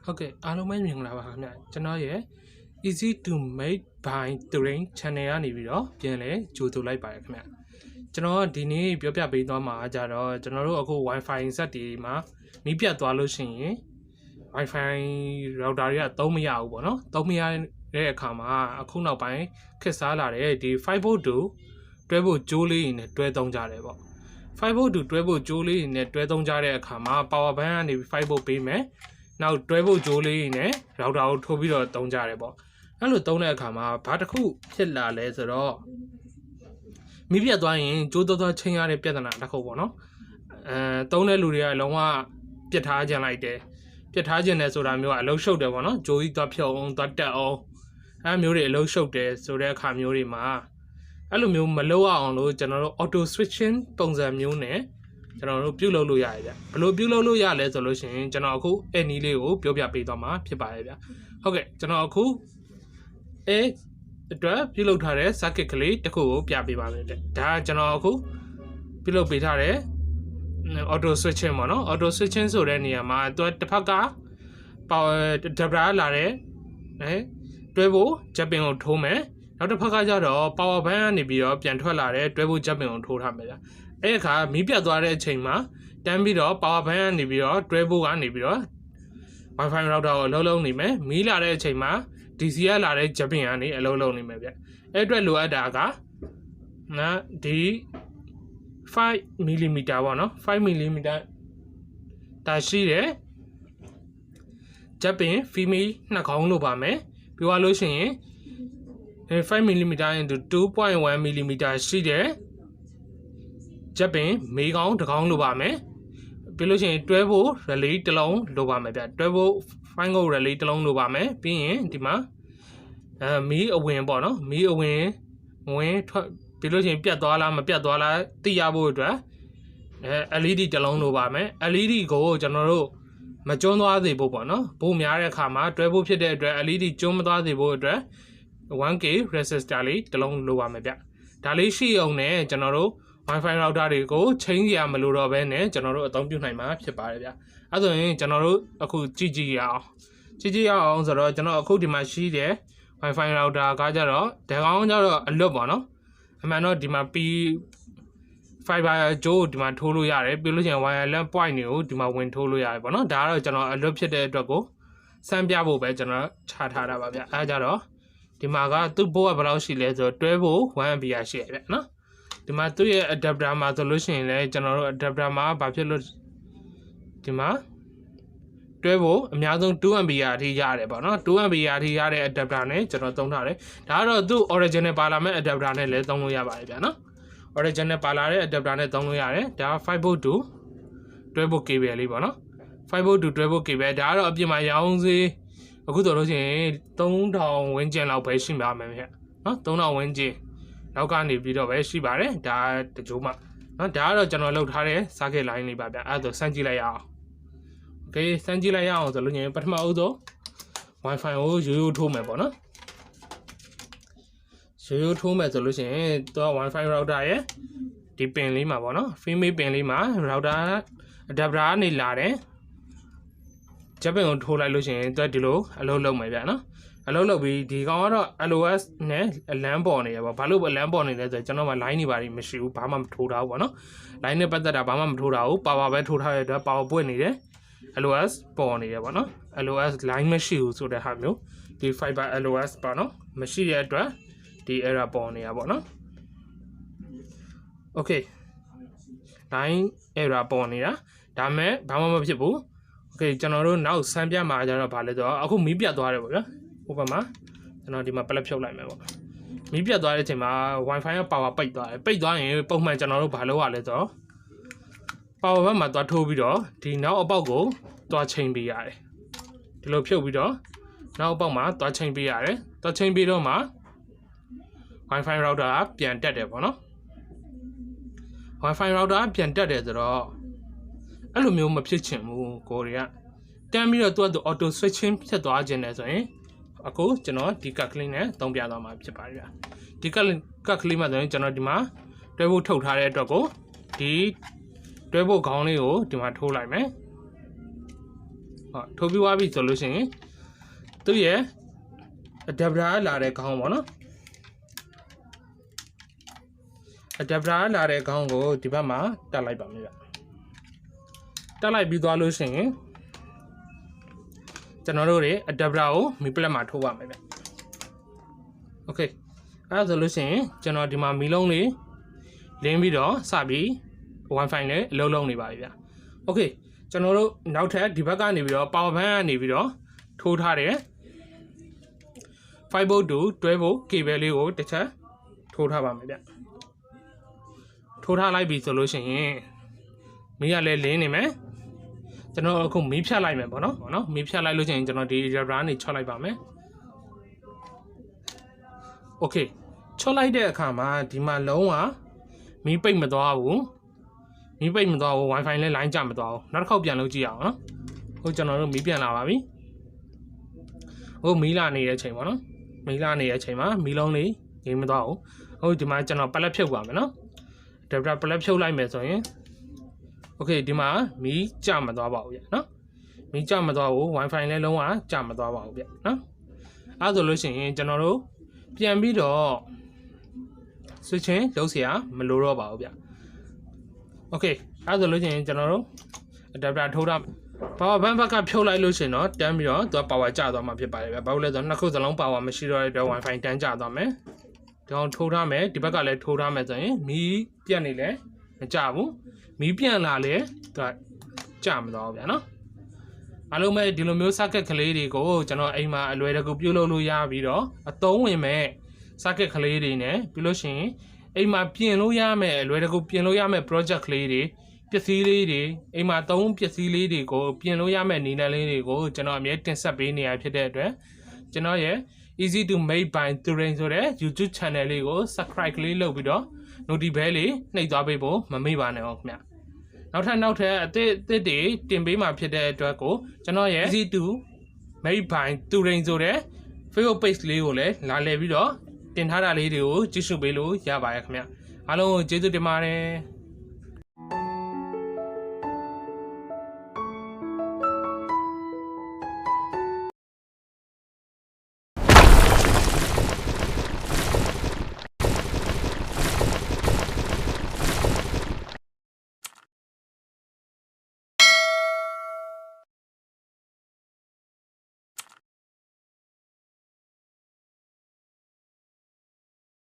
Okay, alo mấy miền là bà nè, cho nó vậy. Easy to make by Thurain channel á, này video,ပြန်လေကြိုးလိုက်ပါရခင်ဗျ။ကျွန်တော်ဒီနေ့ပြောပြပေးသွားမှာကြတော့ကျွန်တော်တို့အခု wifi စက်တွေမှာမီးပြတ်သွားလို့ရှိရင် wifi router တွေကသုံးမရဘူးပေါ့နော်။သုံးမရတဲ့အခါမှာအခုနောက်ပိုင်းခက်စားလာတဲ့ဒီ 5V တွဲဖို့ကြိုးလေးနဲ့တွဲသုံးကြတယ်ပေါ့။ 5V တွဲဖို့ကြိုးလေးနဲ့တွဲသုံးကြတဲ့အခါမှာ power bank ကနေ 5V ပေးမယ်။နောက်တွဲဖို့ကြိုးလေးနဲ့ router ကိုထိုးပြီးတော့သုံးကြတယ်ပေါ့။အဲ့လိုသုံးတဲ့အခါမှာဘာတစ်ခုဖြစ်လာလဲဆိုတော့မီးပြတ်သွားရင်ကြိုးသွားချင်းရတဲ့ပြဿနာတစ်ခုပေါ့နော်သုံးတဲ့လူတွေကလုံးဝပြတ်ထားကြလိုက်တယ်ပြတ်ထားခြင်းနဲ့ဆိုတာမျိုးကအလုံးရှုပ်တယ်ပေါ့နော်ကြိုးကြီးသွားဖြုတ်အောင်သွားတက်အောင်အဲ့မျိုးတွေအလုံးရှုပ်တယ်ဆိုတဲ့အခါမျိုးတွေမှာအဲ့လိုမျိုးမလုပ်အောင်လို့ကျွန်တော်တို့ auto switching ပုံစံမျိုးနဲ့ကျွန်တော်တို့ပြုလုပ်လို့ရတယ်ဗျဘယ်လိုပြုလုပ်လို့ရလဲဆိုလို့ရှိရင်ကျွန်တော်အခုအဲ့နီးလေးကိုပြောပြပေးသွားမှာဖြစ်ပါတယ်ဗျဟုတ်ကဲ့ကျွန်တော်အခုအတွက်ပြုလုပ်ထားတဲ့ circuit ကလေးတစ်ခုကိုပြပေးပါမယ်တဲ့ဒါကကျွန်တော်အခုပြုလုပ်ပေးထားတဲ့ auto switching ပေါ့နော် auto switching ဆိုတဲ့နေရာမှာသူတစ်ဖက်က power ဒဘရာလာတဲ့တွဲဖို့ဂျက်ပင်ကိုထိုးမယ်နောက်တစ်ဖက်ကကျတော့ power bank ကနေပြီးတော့ပြန်ထွက်လာတဲ့တွဲဖို့ဂျက်ပင်ကိုထိုးထားမယ်ဗျအဲ့အခါမီးပြတ်သွားတဲ့အချိန်မှာတန်းပြီးတော့ power bank ကနေပြီးတော့တွဲဖို့ကနေပြီးတော့ wifi router ကိုအလုံးလုံးနေမယ်မီးလာတဲ့အချိန်မှာDC ကလာတဲ့ဂျပန်ကနေအလုံးလုံးနေမယ်ဗျအဲ့အတွက်လိုအပ်တာကနော်ဒီ5 mm ပေါ့နော်5 mm တာရှိတယ်ဂျပန် female နှစ်ခေါင်းလိုပါမယ်ပြောရလို့ရှိရင်5 mm into 2.1 mm ရှိတယ်ဂျပန်မေးကောင်းတစ်ခေါင်းလိုပါမယ်ပြီးလို့ရှိရင်တွဲဖို့ relay တစ်လုံးလိုပါမယ်ဗျတွဲဖို့ fine ကို relay တစ်လုံးလိုပါမယ်ပြီးရင်ဒီမှာမီးအဝင်ပေါ့နော်မီးအဝင်ဝင်ထွက်ပြီးလို့ရှိရင်ပြတ်သွားလားမပြတ်သွားလားသိရဖို့အတွက်LED တစ်လုံးလိုပါမယ် LED ကိုကျွန်တော်တို့မကျွန်းသွားစေဖို့ပေါ့နော်ဘိုးများတဲ့အခါမှာတွဲဖို့ဖြစ်တဲ့အတွက် LED ကျွန်းမသွားစေဖို့အတွက် 1K resistor လေးတစ်လုံးလိုပါမယ်ဗျဒါလေးရှိအောင်နဲ့ကျွန်တော်တို့ wifi router တွေကိုချိန်ရမလို့တော့ဘဲနဲ့ကျွန်တော်တို့အသုံးပြုနိုင်မှာဖြစ်ပါတယ်ဗျအဲဆိုရင်ကျွန်တော်တို့အခုကြည့်ရအောင်ဆိုတော့ကျွန်တော်အခုဒီမှာရှိတဲ့ wifi router ကကြတော့ဒီကောင်ကြတော့အလွတ်ပေါ့နော်အမှန်တော့ဒီမှာ P fiber ကြိုးဒီမှာထိုးလို့ရတယ်ပြီးလို့ရှိရင် wireless point တွေကိုဒီမှာဝင်ထိုးလို့ရတယ်ပေါ့နော်ဒါကတော့ကျွန်တော်အလွတ်ဖြစ်တဲ့အတွက်ကိုစမ်းပြဖို့ပဲကျွန်တော်ခြာထားတာပါဗျအဲကြတော့ဒီမှာကသူ့ဘိုးကဘယ်လောက်ရှိလဲဆိုတော့တွဲဖို့ 1A ရှိရဗျနော်ဒီမှာသူ့ရဲ့ adapter မှာဆိုလို့ရှိရင်လည်းကျွန်တော်တို့ adapter မှာဘာဖြစ်လို့ဒီမှာတွဲဖို့အများဆုံး 2A အထိရတယ်ပေါ့နော် 2A အထိရတဲ့ adapter နဲ့ကျွန်တော်သုံးထားတယ်ဒါကတော့သူ့ original ပါလာမဲ့ adapter နဲ့လည်းသုံးလို့ရပါတယ်ဗျနော် original ပါလာတဲ့ adapter နဲ့သုံးလို့ရတယ်ဒါ 5V တွဲဖို့ cable လေးပေါ့နော် 5V တွဲဖို့ cable ဒါကတော့အပြင်မှာရောင်းစေးအခုဆိုလို့ရှိရင်3000ဝန်းကျင်လောက်ပဲရှိပါမယ်ဗျနော်3000ဝန်းကျင်နောက်ကနေပြီးတော့ပဲရှိပါတယ်ဒါတကြိုးမှနော်ဒါကတော့ကျွန်တော်လုပ်ထားတဲ့ circuit line လေးပါဗျအဲ့ဒါဆိုစမ်းကြည့်လိုက်ရအောင်โอเคစမ်းကြည့်လိုက်ရအောင်ဆိုလို့ရှိရင်ပထမဦးဆုံး wifi ကိုရိုးထိုးမယ်ပေါ့နော်ရိုးထိုးမယ်ဆိုလို့ရှိရင်တော့ wifi router ရဲ့ဒီပင်လေးမှာပေါ့နော် female ပင်လေးမှာ router adapter ကနေလာတယ်ဂျပန်ကိုထိုးလိုက်လို့ရှိရင်သူကဒီလိုအလုံးလုံးမယ်ဗျနော်အလုံးလုံးပြီးဒီကောင်ကတော့ LOS နဲ့အလန်းပေါ်နေရပါဘာလို့အလန်းပေါ်နေလဲဆိုတော့ကျွန်တော်က line တွေပါမရှိဘူးဘာမှမထိုးထားဘူးပေါ့နော် line နဲ့ပတ်သက်တာဘာမှမထိုးထားဘူး power ပဲထိုးထားရတဲ့အတွက် power ပွင့်နေတယ် LOS ပေါ်နေရပေါ့နော် LOS line မရှိဘူးဆိုတဲ့ဟာမျိုးဒီ fiber LOS ပေါ့နော်မရှိတဲ့အတွက်ဒီ error ပေါ်နေရပေါ့နော် okay line error ပေါ်နေတာဒါမဲ့ဘာမှမဖြစ်ဘူးokay ကျွန်တော်တို့နောက်ဆန်းပြမှာကြတော့ဗာလဲဆိုတော့အခုမီးပြတ်သွားတယ်ပေါ့ဗျာဟိုဘက်မှာကျွန်တော်ဒီမှာပလက်ဖြုတ်လိုက်မယ်ပေါ့မီးပြတ်သွားတဲ့အချိန်မှာ wifi က power ပိတ်သွားတယ်ပိတ်သွားရင်ပုံမှန်ကျွန်တော်တို့ဘာလုပ်ရလဲဆိုတော့ power ဘက်မှာသွားထိုးပြီးတော့ဒီနောက်အပေါက်ကိုသွားချိန်ပေးရတယ်ဒီလိုဖြုတ်ပြီးတော့နောက်အပေါက်မှာသွားချိန်ပေးရတယ်သွားချိန်ပေးတော့မှ wifi router ကပြန်တက်တယ်ပေါ့နော် wifi router ကပြန်တက်တယ်ဆိုတော့အဲ့လိုမျိုးမဖြစ်ချင်ဘူးကိုရီးယားတန်းပြီးတော့သူက auto switching ဖြစ်သွားခြင်းလဲဆိုရင်အခုကျွန်တော်ဒီကတ်ကလေးနဲ့သုံးပြသွားမှာဖြစ်ပါတယ်ဗျာဒီကတ်ကလေးမှာဆိုရင်ကျွန်တော်ဒီမှာတွဲဖို့ထုတ်ထားတဲ့အတွက်ကိုဒီတွဲဖို့ခေါင်းလေးကိုဒီမှာထိုးလိုက်မယ် ထိုးပြီးသွားပြီဆိုလို့ရှိရင်သူ့ရဲ့ adapter လာတဲ့ခေါင်းပေါ့နော် adapter လာတဲ့ခေါင်းကိုဒီဘက်မှာတက်လိုက်ပါမယ်ဗျတက်လိုက်ပြီးသွားလို့ရှိရင်ကျွန်တော်တို့တွေ adapter ကိုမီပလက်မှာထိုးပါမယ်ဗျ okay အဲ့ဒါဆိုလို့ရှိရင်ကျွန်တော်ဒီမှာမီလုံးလေးလင်းပြီးတော့စပြီး wifi နဲ့အလုံးလုံးနေပါပြီဗျ okay ကျွန်တော်တို့နောက်ထပ်ဒီဘက်ကနေပြီးတော့ power bank ကနေပြီးတော့ထိုးထားတယ် 5 volt to 12 volt cable လေးကိုတစ်ချက်ထိုးထားပါမယ်ဗျထိုးထားလိုက်ပြီဆိုလို့ရှိရင်မီးကလည်းလင်းနေမယ်ကျွန်တော်အခုမီးဖြတ်လိုက်မယ်ပေါ့နော်မီးဖြတ်လိုက်လို့ရှိရင်ကျွန်တော်ဒီ adapter ကနေချော့လိုက်ပါမယ် okay ချော့လိုက်တဲ့အခါမှာဒီမှာလုံးဝမီးပိတ်မသွားဘူးမီးပိတ်မသွားဘူး wifi လည်း line ကျမသွားဘူးနောက်တစ်ခေါက်ပြန်လုပ်ကြည့်အောင်နော်ဟုတ်ကျွန်တော်တို့မီးပြန်လာပါပြီဟုတ်မီးလာနေတဲ့အချိန်ပေါ့နော်မီးလာနေတဲ့အချိန်မှာမီးလုံးလေးငြိမ်းမသွားဘူးဟုတ်ဒီမှာကျွန်တော်ပလက်ဖြုတ်ပါမယ်နော် adapter ပလက်ဖြုတ်လိုက်မယ်ဆိုရင် okay ဒီမှာမီးကျမသွားပါဘူးဗျနော်မီးကျမသွားဘူး wifi လည်းလုံးဝကျမသွားပါဘူးဗျနော်အဲ့ဆိုလို့ရှိရင်ကျွန်တော်တို့ပြန်ပြီးတော့ switching လုပ်เสียမလိုတော့ပါဘူးဗျ okay အဲ့ဆိုလို့ရှိရင်ကျွန်တော်တို့ adapter ထိုးထား power bank ဘက်ကဖြုတ်လိုက်လို့ရှိရင်တော့တန်းပြီးတော့သူက power ကျသွားမှာဖြစ်ပါတယ်ဗျဘာလို့လဲဆိုတော့နှစ်ခုစလုံး power မရှိတော့တဲ့အတွက် wifi တန်းကျသွားမယ်ဒီအောင်ထိုးထားမယ်ဒီဘက်ကလည်းထိုးထားမယ်ဆိုရင်မီးပြတ်နေလဲမကျဘူးမီးပြန်လာလဲသူကကျမသွားဘူးဗျာနော်အားလုံးပဲဒီလိုမျိုး circuit ကလေးတွေကိုကျွန်တော်အိမ်မှာအလွယ်တကူပြုလုပ်လို့ရပြီးတော့အသုံးဝင်မဲ့ circuit ကလေးတွေနဲ့ပြီးလို့ရှိရင်အိမ်မှာပြင်လို့ရမယ်အလွယ်တကူပြင်လို့ရမယ် project ကလေးတွေပစ္စည်းလေးတွေအိမ်မှာသုံးပစ္စည်းလေးတွေကိုပြင်လို့ရမယ်နည်းလမ်းလေးတွေကိုကျွန်တော်အမြဲတင်ဆက်ပေးနေရဖြစ်တဲ့အတွက်ကျွန်တော်ရဲ့ easy to make by Thurain ဆိုတဲ့ YouTube channel လေးကို subscribe လေးလုပ်ပြီးတော့ notification bell လေးနှိပ်သွားပေးဖို့မမေ့ပါနဲ့ဟုတ်ခင်ဗျနောက်ထပ်အသစ်တွေတင်ပေးမှာဖြစ်တဲ့အတွက်ကိုကျွန်တော်ရဲ့ easy to make by Thurain ဆိုတဲ့ Facebook page လေးကိုလည်းလာလည်ပြီးတော့တင်ထားတာလေးတွေကိုကြည့်ရှုပေးလို့ရပါတယ်ခင်ဗျအားလုံးကိုကျေးဇူးတင်ပါတယ်